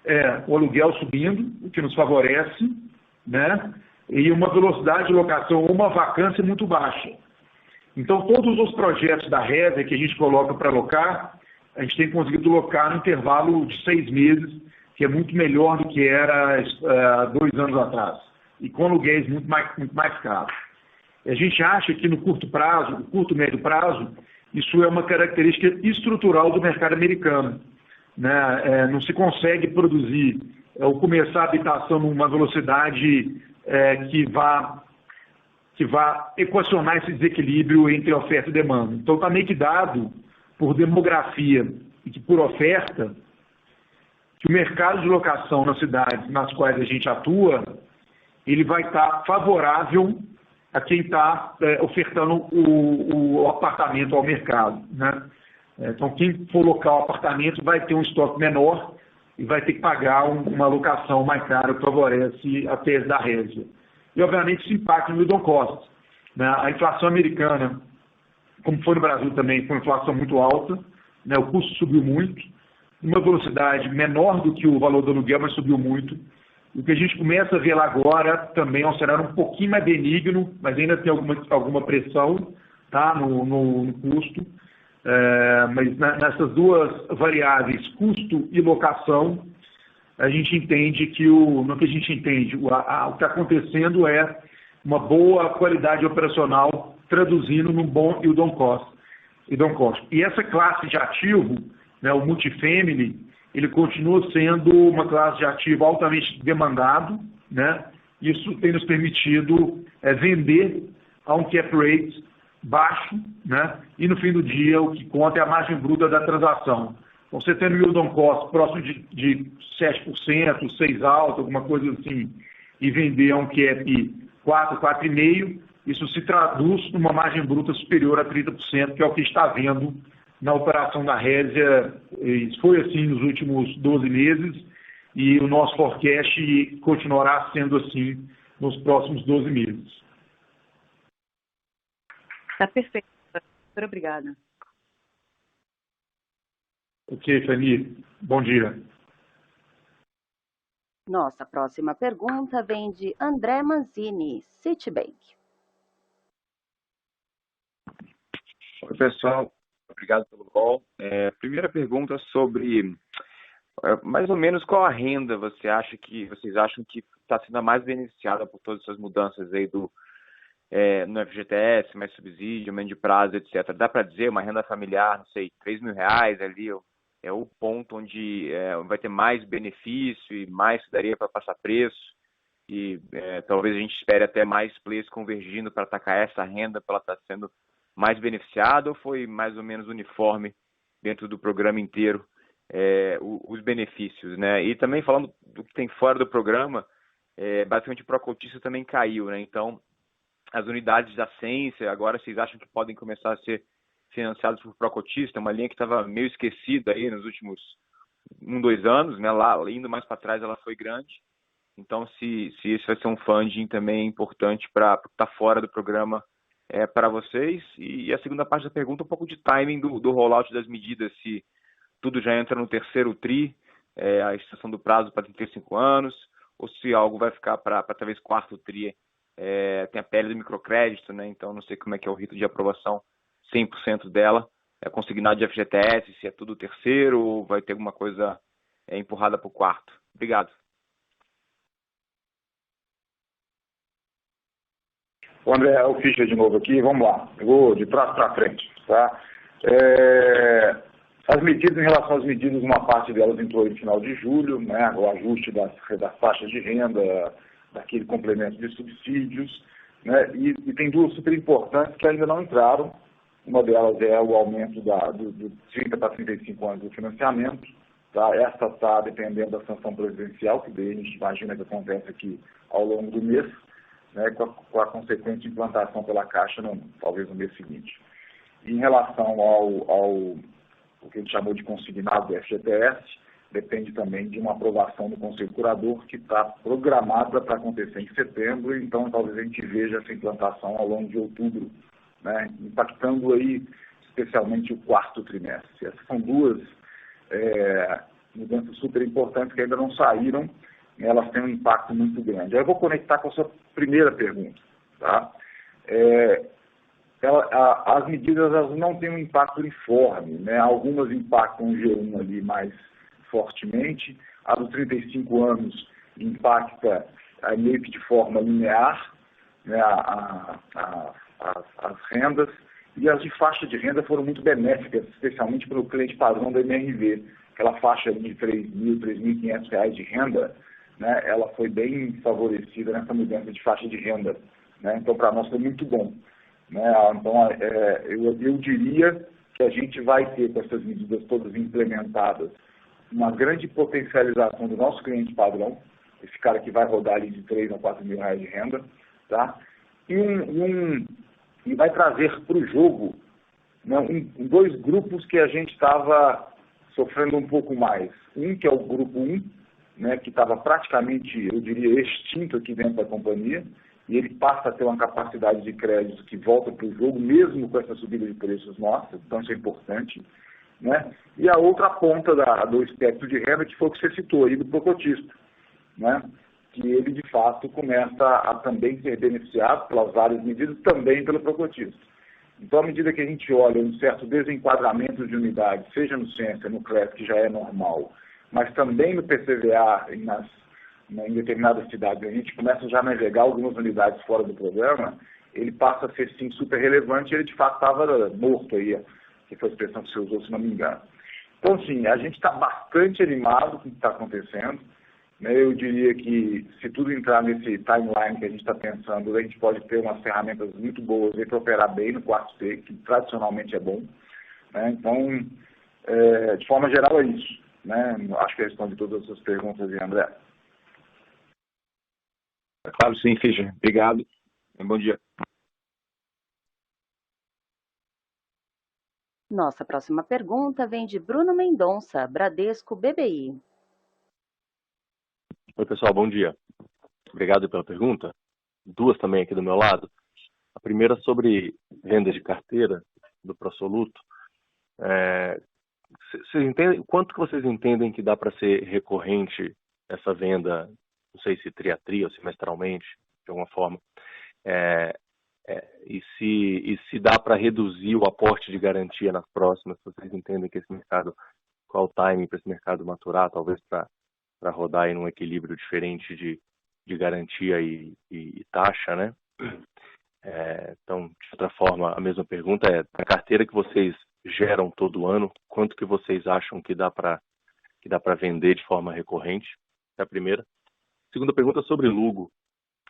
é o aluguel subindo, o que nos favorece, né? E uma velocidade de locação, uma vacância muito baixa. Então, todos os projetos da Resia que a gente coloca para locar, a gente tem conseguido locar no intervalo de 6 meses, que é muito melhor do que era 2 anos atrás, e com aluguéis muito mais caros. A gente acha que no curto médio prazo, isso é uma característica estrutural do mercado americano. Né? Não se consegue produzir ou começar a habitação numa velocidade que vá equacionar esse desequilíbrio entre oferta e demanda. Então está meio que dado por demografia e que por oferta que o mercado de locação nas cidades nas quais a gente atua, ele vai estar favorável a quem está ofertando o apartamento ao mercado, né? Então, quem for locar o apartamento vai ter um estoque menor e vai ter que pagar uma locação mais cara, que favorece a tese da Resia. E, obviamente, isso impacta no yield on cost, né? A inflação americana, como foi no Brasil também, foi uma inflação muito alta, né? O custo subiu muito, uma velocidade menor do que o valor do aluguel, mas subiu muito. O que a gente começa a ver lá agora também é um cenário um pouquinho mais benigno, mas ainda tem alguma pressão, tá, no custo. Mas nessas duas variáveis, custo e locação, a gente entende que o que está acontecendo é uma boa qualidade operacional, traduzindo num bom yield on cost. E essa classe de ativo, né, o multifamily, ele continua sendo uma classe de ativo altamente demandado, né? Isso tem nos permitido vender a um cap rate baixo, né? E no fim do dia o que conta é a margem bruta da transação. Então, você tendo yield on cost próximo de 7%, 6 alto, alguma coisa assim, e vender a um cap 4, 4,5%, isso se traduz numa margem bruta superior a 30%, que é o que está vendo na operação da Resia. Isso foi assim nos últimos 12 meses e o nosso forecast continuará sendo assim nos próximos 12 meses. Está perfeito. Muito obrigada. Ok, Fanny. Bom dia. Nossa próxima pergunta vem de André Manzini, Citibank. Oi, pessoal. Obrigado pelo call. Primeira pergunta sobre mais ou menos qual a renda vocês acham que está sendo a mais beneficiada por todas essas mudanças aí no FGTS, mais subsídio, aumento de prazo, etc. Dá para dizer uma renda familiar, não sei, R$3.000 ali, é o ponto onde vai ter mais benefício e mais daria para passar preço e talvez a gente espere até mais players convergindo para atacar essa renda para ela estar sendo mais beneficiada, ou foi mais ou menos uniforme dentro do programa inteiro os benefícios, né? E também falando do que tem fora do programa, basicamente o pró-cotista também caiu, né? Então, as unidades da ciência, agora vocês acham que podem começar a ser financiadas por pró-cotista, uma linha que estava meio esquecida aí nos últimos 1, 2 anos, né? Lá, indo mais para trás, ela foi grande. Então, se isso vai ser um funding também importante para estar fora do programa para vocês. E a segunda parte da pergunta, um pouco de timing do rollout das medidas, se tudo já entra no terceiro TRI, a extensão do prazo para 35 anos, ou se algo vai ficar para talvez quarto TRI. Tem a PL do microcrédito, né? Então não sei como é que é o rito de aprovação 100% dela. Consignado de FGTS, se é tudo terceiro ou vai ter alguma coisa empurrada para o quarto. Obrigado. O André, é o Fischer de novo aqui, vamos lá. Eu vou de trás para frente, tá? As medidas, em relação às medidas, uma parte delas entrou em final de julho, né? O ajuste das faixas de renda, daquele complemento de subsídios, né? E tem duas super importantes que ainda não entraram. Uma delas é o aumento do 30 para 35 anos do financiamento, tá? Essa está dependendo da sanção presidencial, que daí a gente imagina que acontece aqui ao longo do mês, né, com a consequente implantação pela Caixa, talvez no mês seguinte. E em relação ao que a gente chamou de consignado do FGTS, depende também de uma aprovação do Conselho Curador, que está programada para acontecer em setembro, então talvez a gente veja essa implantação ao longo de outubro, né, impactando aí especialmente o quarto trimestre. Essas são duas mudanças super importantes que ainda não saíram, elas têm um impacto muito grande. Aí eu vou conectar com a sua primeira pergunta, tá? As medidas elas não têm um impacto uniforme, né? Algumas impactam o G1 ali mais fortemente, a dos 35 anos impacta meio que de forma linear, né, as rendas, e as de faixa de renda foram muito benéficas, especialmente para o cliente padrão da MRV, aquela faixa de R$3.000, R$3.500 de renda, né, ela foi bem favorecida nessa mudança de faixa de renda, né, então para nós foi muito bom, né, então eu diria que a gente vai ter com essas medidas todas implementadas uma grande potencialização do nosso cliente padrão, esse cara que vai rodar ali de R$3.000 a R$4.000 de renda, tá, e vai trazer para o jogo, né, dois grupos que a gente estava sofrendo um pouco mais, que é o grupo 1, né, que estava praticamente, eu diria, extinto aqui dentro da companhia, e ele passa a ter uma capacidade de crédito que volta para o jogo, mesmo com essa subida de preços nossa, então isso é importante, né? E a outra ponta do espectro de renda, que foi o que você citou aí, do pró-cotista, né? que ele, de fato, começa a também ser beneficiado pelas várias medidas, também pelo procotista. Então, à medida que a gente olha um certo desenquadramento de unidades, seja no Ciência, no CRES, que já é normal, mas também no PCVA, em determinadas cidades, a gente começa já a navegar algumas unidades fora do programa, ele passa a ser, sim, super relevante, e ele, de fato, estava morto aí, que foi a expressão que você usou, se não me engano. Então, sim, a gente está bastante animado com o que está acontecendo. Eu diria que, se tudo entrar nesse timeline que a gente está pensando, a gente pode ter umas ferramentas muito boas para operar bem no quarto T, que tradicionalmente é bom. Então, de forma geral, é isso. Acho que respondi todas as suas perguntas, André. Claro, sim, Fischer. Obrigado. Bom dia. Nossa próxima pergunta vem de Bruno Mendonça, Bradesco BBI. Oi, pessoal, bom dia. Obrigado pela pergunta. Duas também aqui do meu lado. A primeira sobre vendas de carteira do Prosoluto. Quanto que vocês entendem que dá para ser recorrente essa venda, não sei se tria ou semestralmente, de alguma forma, e se dá para reduzir o aporte de garantia nas próximas? Vocês entendem que esse mercado, qual o timing para esse mercado maturar, talvez para rodar em um equilíbrio diferente de garantia e taxa, né? Então, de outra forma, a mesma pergunta é, a carteira que vocês geram todo ano, quanto que vocês acham que dá para vender de forma recorrente? É a primeira. Segunda pergunta sobre Lugo.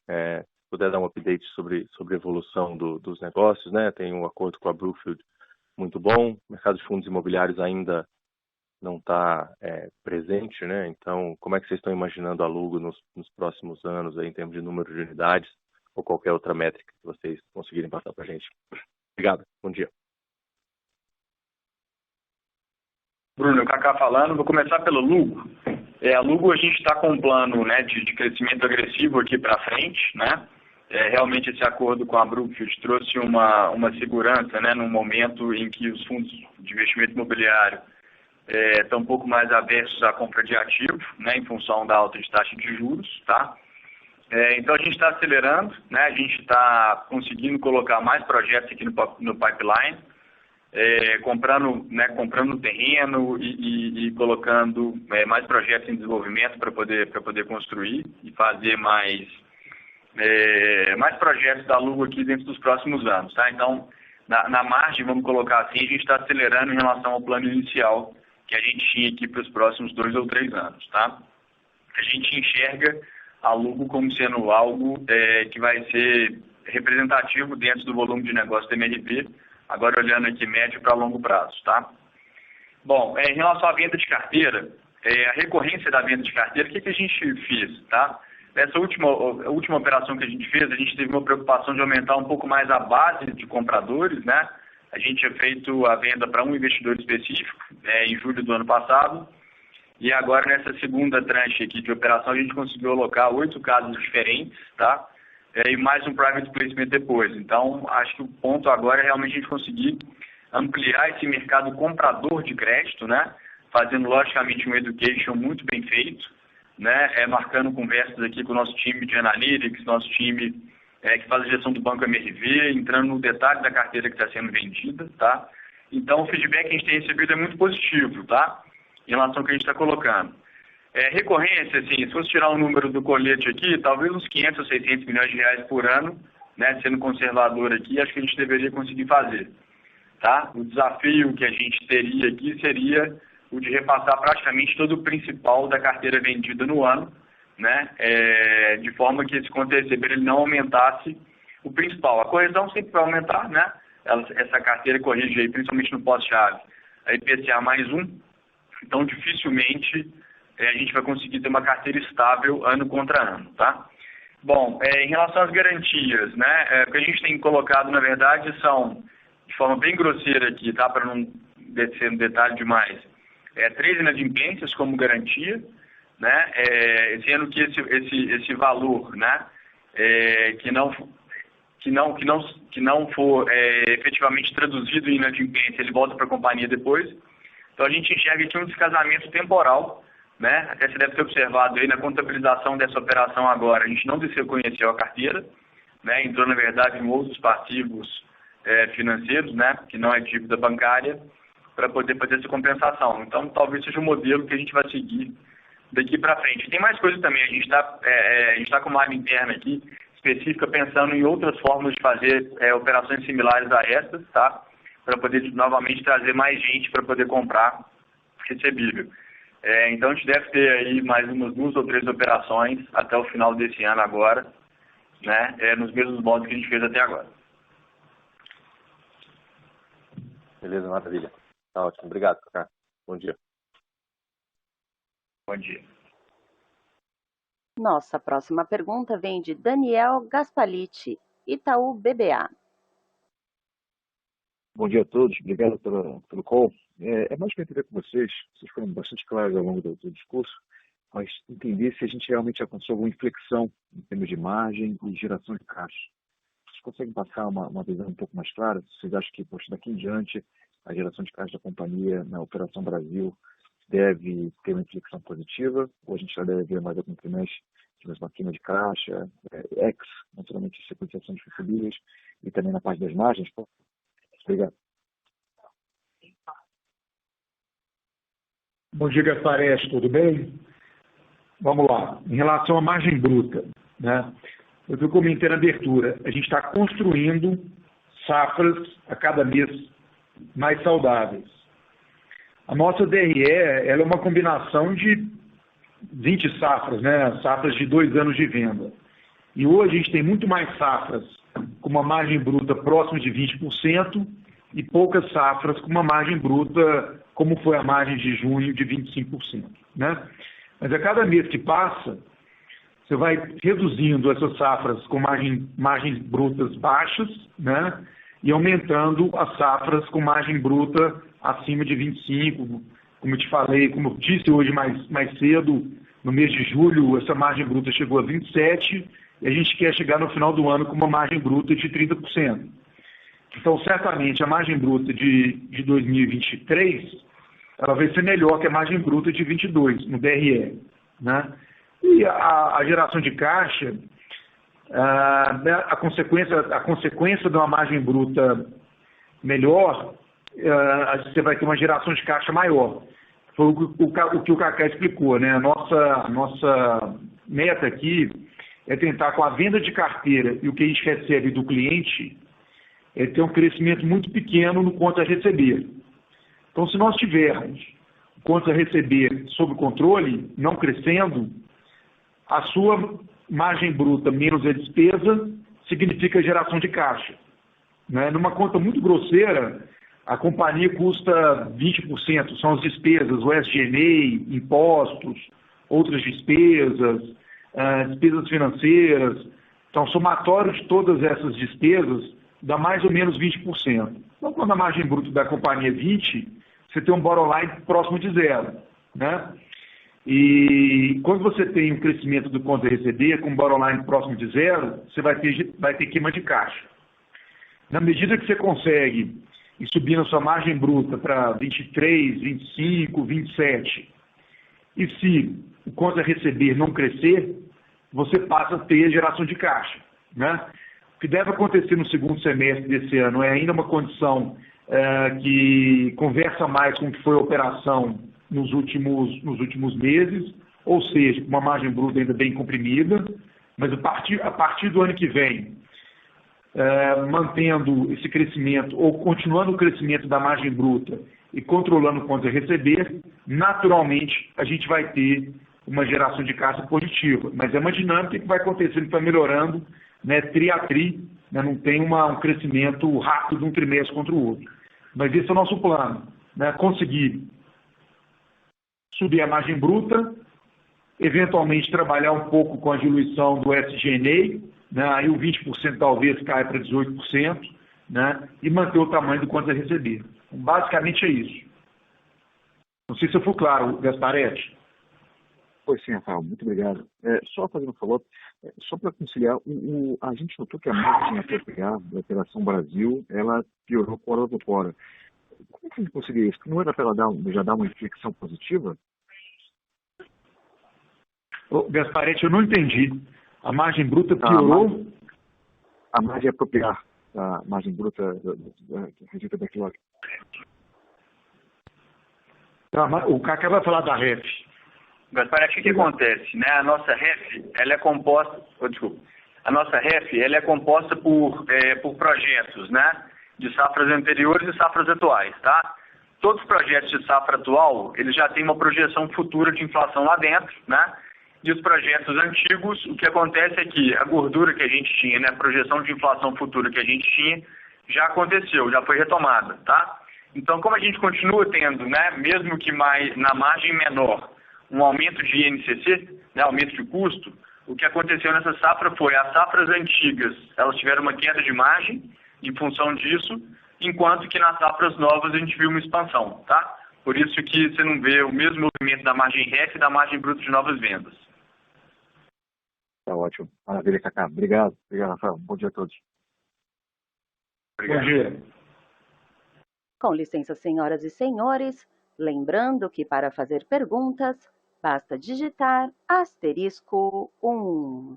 Se puder dar um update sobre a evolução dos negócios, né? Tem um acordo com a Brookfield muito bom, o mercado de fundos imobiliários ainda não está presente, né? Então, como é que vocês estão imaginando a Lugo nos próximos anos, aí, em termos de número de unidades, ou qualquer outra métrica que vocês conseguirem passar para a gente? Obrigado, bom dia. Bruno, o Kaká falando, vou começar pelo Lugo. A Lugo a gente está com um plano, né, de crescimento agressivo aqui para frente, né? Realmente esse acordo com a Brookfield trouxe uma segurança, né, num momento em que os fundos de investimento imobiliário estão um pouco mais abertos à compra de ativos, né, em função da alta de taxa de juros, tá? Então a gente está acelerando, né, a gente está conseguindo colocar mais projetos aqui no pipeline, comprando terreno e colocando mais projetos em desenvolvimento para poder construir e fazer mais projetos da Lugo aqui dentro dos próximos anos, tá? Então, na margem, vamos colocar assim, a gente está acelerando em relação ao plano inicial que a gente tinha aqui para os próximos 2 ou 3 anos, tá? A gente enxerga a Lugo como sendo algo que vai ser representativo dentro do volume de negócio da MRV, agora olhando aqui médio para longo prazo, tá? Bom, em relação à venda de carteira, a recorrência da venda de carteira, o que a gente fez, tá? Nessa última operação que a gente fez, a gente teve uma preocupação de aumentar um pouco mais a base de compradores, né? A gente tinha feito a venda para um investidor específico em julho do ano passado, e agora nessa segunda tranche aqui de operação a gente conseguiu alocar 8 casos diferentes, tá? E mais um private placement depois. Então, acho que o ponto agora é realmente a gente conseguir ampliar esse mercado comprador de crédito, né? Fazendo, logicamente, um education muito bem feito, né? Marcando conversas aqui com o nosso time de analytics, nosso time que faz a gestão do banco MRV, entrando no detalhe da carteira que está sendo vendida, tá? Então, o feedback que a gente tem recebido é muito positivo, tá? Em relação ao que a gente está colocando. Recorrência, assim, se fosse tirar o número do colete aqui, talvez uns 500 ou 600 milhões de reais por ano, né, sendo conservador aqui, acho que a gente deveria conseguir fazer, tá? O desafio que a gente teria aqui seria o de repassar praticamente todo o principal da carteira vendida no ano, né, de forma que esse conta receber ele não aumentasse o principal. A correção sempre vai aumentar, né? Essa carteira corrige aí, principalmente no pós-chave, a IPCA mais 1, então dificilmente a gente vai conseguir ter uma carteira estável ano contra ano, tá? Bom, em relação às garantias, né, o que a gente tem colocado, na verdade, são, de forma bem grosseira aqui, tá, para não descer no detalhe demais, 3 inadimplências como garantia, né, sendo que esse valor, né, que não for efetivamente traduzido em inadimplência, ele volta para a companhia depois. Então a gente enxerga aqui um descasamento temporal, né? Até você deve ter observado aí na contabilização dessa operação agora, a gente não desreconheceu a carteira, né? Entrou, na verdade, em outros passivos financeiros, né? Que não é dívida bancária, para poder fazer essa compensação. Então, talvez seja o modelo que a gente vai seguir daqui para frente. Tem mais coisa também, a gente está com uma área interna aqui, específica, pensando em outras formas de fazer operações similares a essas, tá? Para poder, novamente, trazer mais gente para poder comprar recebível. Então, a gente deve ter aí mais umas 2 ou 3 operações até o final desse ano agora, né? Nos mesmos modos que a gente fez até agora. Beleza, maravilha. Tá ótimo. Obrigado, Kaká. Bom dia. Bom dia. Nossa próxima pergunta vem de Daniel Gaspaliti, Itaú BBA. Bom dia a todos, obrigado pelo call. É mais para entender com vocês foram bastante claros ao longo do discurso, mas entender se a gente realmente alcançou alguma inflexão em termos de margem e geração de caixa. Vocês conseguem passar uma visão um pouco mais clara? Vocês acham que, daqui em diante, a geração de caixa da companhia na Operação Brasil deve ter uma inflexão positiva, ou a gente já deve ver mais algum trimestre de uma queima de caixa, naturalmente, sequenciação de recebíveis, e também na parte das margens? Obrigado. Bom dia, Gasparete, tudo bem? Vamos lá. Em relação à margem bruta, né? Eu comentei na abertura, a gente está construindo safras a cada mês mais saudáveis. A nossa DRE, ela é uma combinação de 20 safras, né? Safras de 2 anos de venda. E hoje a gente tem muito mais safras com uma margem bruta próxima de 20% e poucas safras com uma margem bruta, como foi a margem de junho, de 25%. Né? Mas a cada mês que passa, você vai reduzindo essas safras com margens brutas baixas, né? E aumentando as safras com margem bruta acima de 25%. Como eu te falei, como eu disse hoje mais cedo, no mês de julho, essa margem bruta chegou a 27%, e a gente quer chegar no final do ano com uma margem bruta de 30%. Então, certamente, a margem bruta de 2023, ela vai ser melhor que a margem bruta de 22, no DRE. Né? E a geração de caixa, a consequência de uma margem bruta melhor, você vai ter uma geração de caixa maior. Foi o que o Kaká explicou. Né? A nossa meta aqui é tentar, com a venda de carteira e o que a gente recebe do cliente, ter um crescimento muito pequeno no conta a receber. Então, se nós tivermos o conta a receber sob controle, não crescendo, a sua margem bruta menos a despesa significa geração de caixa. Né? Numa conta muito grosseira, a companhia custa 20%, são as despesas, o SG&A, impostos, outras despesas, despesas financeiras. Então, somatório de todas essas despesas dá mais ou menos 20%. Então, quando a margem bruta da companhia é 20%, você tem um bottom line próximo de 0. Né? E quando você tem um crescimento do conta a receber com um bottom line próximo de 0, você vai ter queima de caixa. Na medida que você consegue ir subindo a sua margem bruta para 23, 25, 27, e se o conta a receber não crescer, você passa a ter geração de caixa. Né? O que deve acontecer no segundo semestre desse ano é ainda uma condição que conversa mais com o que foi a operação nos últimos meses, ou seja, uma margem bruta ainda bem comprimida, mas a partir do ano que vem, mantendo esse crescimento ou continuando o crescimento da margem bruta e controlando o conta a receber, naturalmente a gente vai ter uma geração de caixa positiva. Mas é uma dinâmica que vai acontecendo, vai melhorando, né, tri a tri, né, não tem um crescimento rápido de um trimestre contra o outro. Mas esse é o nosso plano, né, conseguir subir a margem bruta, eventualmente trabalhar um pouco com a diluição do SG&A, né, aí o 20% talvez caia para 18%, né, e manter o tamanho do quanto a receber. Então, basicamente é isso. Não sei se eu fui claro, Gasparete. Pois sim, Rafael, muito obrigado. Só fazendo um follow-up, só para conciliar, a gente notou que a margem apropriada da Operação Brasil, ela piorou fora do fora. Como é que a gente conseguiu isso? Não era para ela já dar uma inflexão positiva? Gasparetti, eu não entendi. A margem bruta piorou? A margem apropriar, a margem bruta da receita backlog. O Cacá vai falar da REF. Gasparetti, o que acontece? Né? A nossa REF, ela é composta... A nossa REF, ela é composta por projetos, né? De safras anteriores e safras atuais, tá? Todos os projetos de safra atual, eles já têm uma projeção futura de inflação lá dentro, né? E os projetos antigos, o que acontece é que a gordura que a gente tinha, né? A projeção de inflação futura que a gente tinha, já aconteceu, já foi retomada, tá? Então, como a gente continua tendo, né? Mesmo que na margem menor, um aumento de INCC, né? Aumento de custo, o que aconteceu nessa safra foi, as safras antigas, elas tiveram uma queda de margem em função disso, enquanto que nas safras novas a gente viu uma expansão, tá? Por isso que você não vê o mesmo movimento da margem REF e da margem bruta de novas vendas. Tá ótimo. Maravilha, Cacá. Obrigado. Obrigado, Rafael. Bom dia a todos. Obrigado. Bom dia. Com licença, senhoras e senhores, lembrando que para fazer perguntas, basta digitar *1.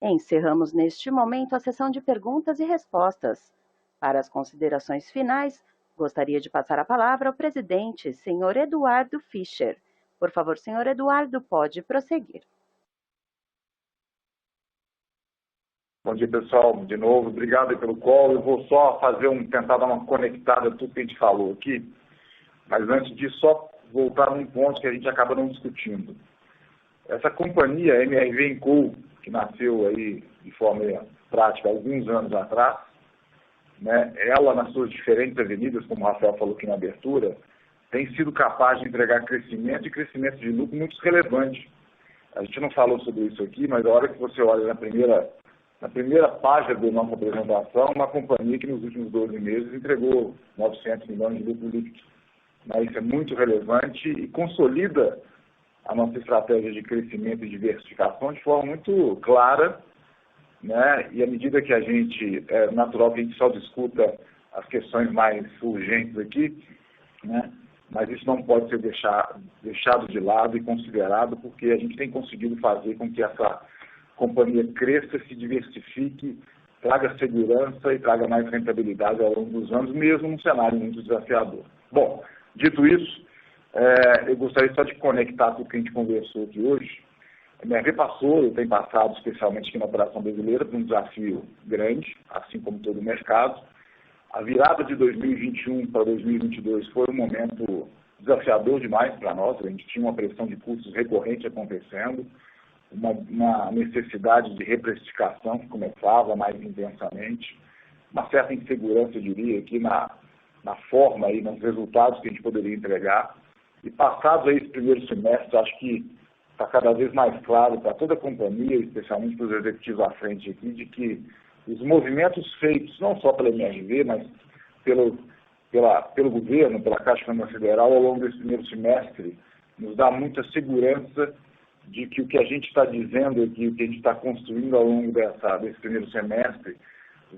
Encerramos neste momento a sessão de perguntas e respostas. Para as considerações finais, gostaria de passar a palavra ao presidente, senhor Eduardo Fischer. Por favor, senhor Eduardo, pode prosseguir. Bom dia, pessoal. De novo, obrigado pelo call. Eu vou só tentar dar uma conectada a tudo que a gente falou aqui. Mas antes disso, só voltar num ponto que a gente acaba não discutindo. Essa companhia, MRV & Co., que nasceu aí de forma prática alguns anos atrás, né, ela, nas suas diferentes avenidas, como o Rafael falou aqui na abertura, tem sido capaz de entregar crescimento e crescimento de lucro muito relevante. A gente não falou sobre isso aqui, mas a hora que você olha na primeira página da nossa apresentação, uma companhia que nos últimos 12 meses entregou 900 milhões de lucro líquido. Isso é muito relevante e consolida a nossa estratégia de crescimento e diversificação de forma muito clara, né? E à medida que é natural que a gente só discuta as questões mais urgentes aqui, né? Mas isso não pode ser deixado de lado e considerado, porque a gente tem conseguido fazer com que essa companhia cresça, se diversifique, traga segurança e traga mais rentabilidade ao longo dos anos, mesmo num cenário muito desafiador. Bom, dito isso, eu gostaria só de conectar tudo que a gente conversou aqui hoje. A MRV tem passado, especialmente aqui na operação brasileira, por um desafio grande, assim como todo o mercado. A virada de 2021 para 2022 foi um momento desafiador demais para nós. A gente tinha uma pressão de custos recorrente acontecendo, uma necessidade de reprecificação que começava mais intensamente, uma certa insegurança, eu diria, aqui na forma e nos resultados que a gente poderia entregar. E passados aí esse primeiro semestre, acho que está cada vez mais claro para toda a companhia, especialmente para os executivos à frente aqui, de que os movimentos feitos, não só pela MRV, mas pelo governo, pela Caixa Econômica Federal, ao longo desse primeiro semestre, nos dá muita segurança de que o que a gente está dizendo aqui, o que a gente está construindo ao longo desse primeiro semestre,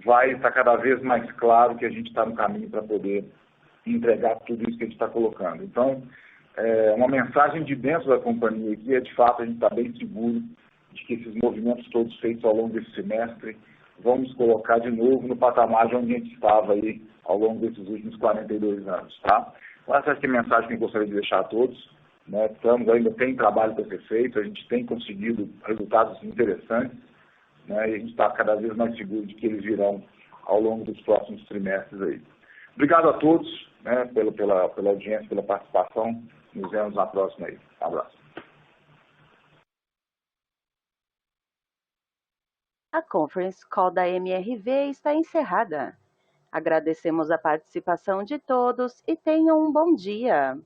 vai estar cada vez mais claro que a gente está no caminho para poder entregar tudo isso que a gente está colocando. Então, uma mensagem de dentro da companhia aqui é, de fato, a gente está bem seguro de que esses movimentos todos feitos ao longo desse semestre vão nos colocar de novo no patamar de onde a gente estava aí ao longo desses últimos 42 anos, tá? Então, essa é a mensagem que eu gostaria de deixar a todos, né? Ainda tem trabalho para ser feito, a gente tem conseguido resultados interessantes, né? E a gente está cada vez mais seguro de que eles virão ao longo dos próximos trimestres aí. Obrigado a todos, né, pela audiência, pela participação. Nos vemos na próxima aí. Um abraço. A conference call da MRV está encerrada. Agradecemos a participação de todos e tenham um bom dia.